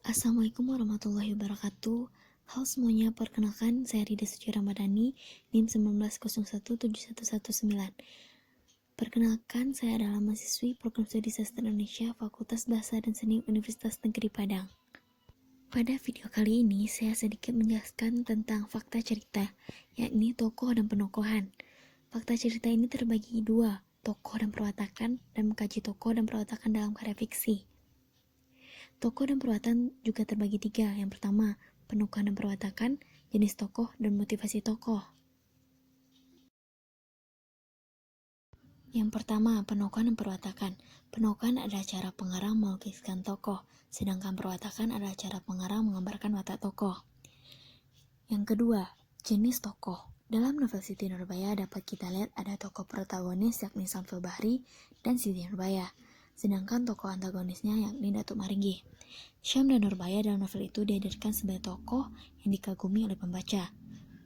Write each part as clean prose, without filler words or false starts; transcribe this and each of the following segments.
Assalamualaikum warahmatullahi wabarakatuh. Halo semuanya, perkenalkan saya Rida Suci Ramadhani, NIM 19017119. Perkenalkan, saya adalah mahasiswi Program Studi Sastra Indonesia Fakultas Bahasa dan Seni Universitas Negeri Padang. Pada video kali ini, saya sedikit menjelaskan tentang fakta cerita, yakni tokoh dan penokohan. Fakta cerita ini terbagi dua, tokoh dan perwatakan, dan mengkaji tokoh dan perwatakan dalam karya fiksi. Tokoh dan perwatakan juga terbagi tiga. Yang pertama, penokohan dan perwatakan, jenis tokoh, dan motivasi tokoh. Yang pertama, penokohan dan perwatakan. Penokohan adalah cara pengarang melukiskan tokoh, sedangkan perwatakan adalah cara pengarang menggambarkan watak tokoh. Yang kedua, jenis tokoh. Dalam novel Siti Nurbaya dapat kita lihat ada tokoh protagonis yakni Samsul Bahri dan Siti Nurbaya, sedangkan tokoh antagonisnya yakni Datuk Maringgi. Syam dan Nurbaya dalam novel itu dihadirkan sebagai tokoh yang dikagumi oleh pembaca.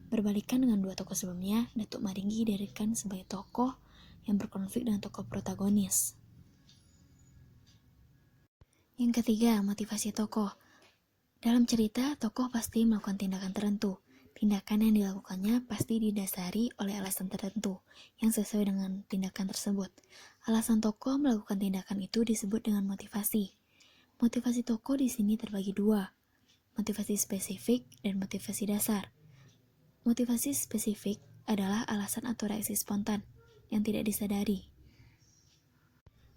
Berbalikan dengan dua tokoh sebelumnya, Datuk Maringgi dihadirkan sebagai tokoh yang berkonflik dengan tokoh protagonis. Yang ketiga, motivasi tokoh. Dalam cerita, tokoh pasti melakukan tindakan tertentu. Tindakan yang dilakukannya pasti didasari oleh alasan tertentu yang sesuai dengan tindakan tersebut. Alasan tokoh melakukan tindakan itu disebut dengan motivasi. Motivasi tokoh di sini terbagi dua, motivasi spesifik dan motivasi dasar. Motivasi spesifik adalah alasan atau reaksi spontan yang tidak disadari.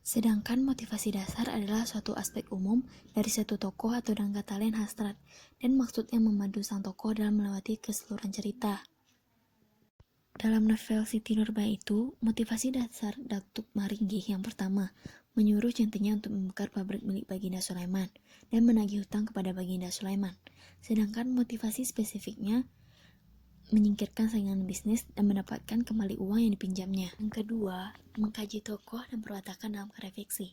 Sedangkan motivasi dasar adalah suatu aspek umum dari satu tokoh atau dengan kata lain hasrat, dan maksudnya memandu sang tokoh dalam melewati keseluruhan cerita. Dalam novel Siti Nurbaya itu, motivasi dasar Datuk Maringgi yang pertama, menyuruh centenya untuk membakar pabrik milik Baginda Sulaiman dan menagih hutang kepada Baginda Sulaiman. Sedangkan motivasi spesifiknya menyingkirkan saingan bisnis dan mendapatkan kembali uang yang dipinjamnya. Yang kedua, mengkaji tokoh dan perwatakan dalam karya fiksi.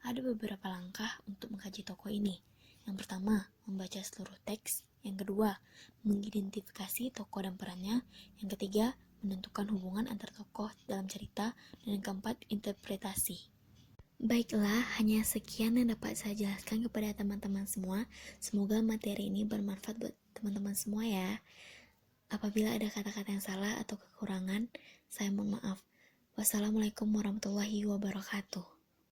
Ada beberapa langkah untuk mengkaji tokoh ini. Yang pertama, membaca seluruh teks. Yang kedua, mengidentifikasi tokoh dan perannya. Yang ketiga, menentukan hubungan antar tokoh dalam cerita. Dan yang keempat, interpretasi. Baiklah, hanya sekian yang dapat saya jelaskan kepada teman-teman semua. Semoga materi ini bermanfaat buat teman-teman semua ya. Apabila ada kata-kata yang salah atau kekurangan, saya mohon maaf. Wassalamualaikum warahmatullahi wabarakatuh.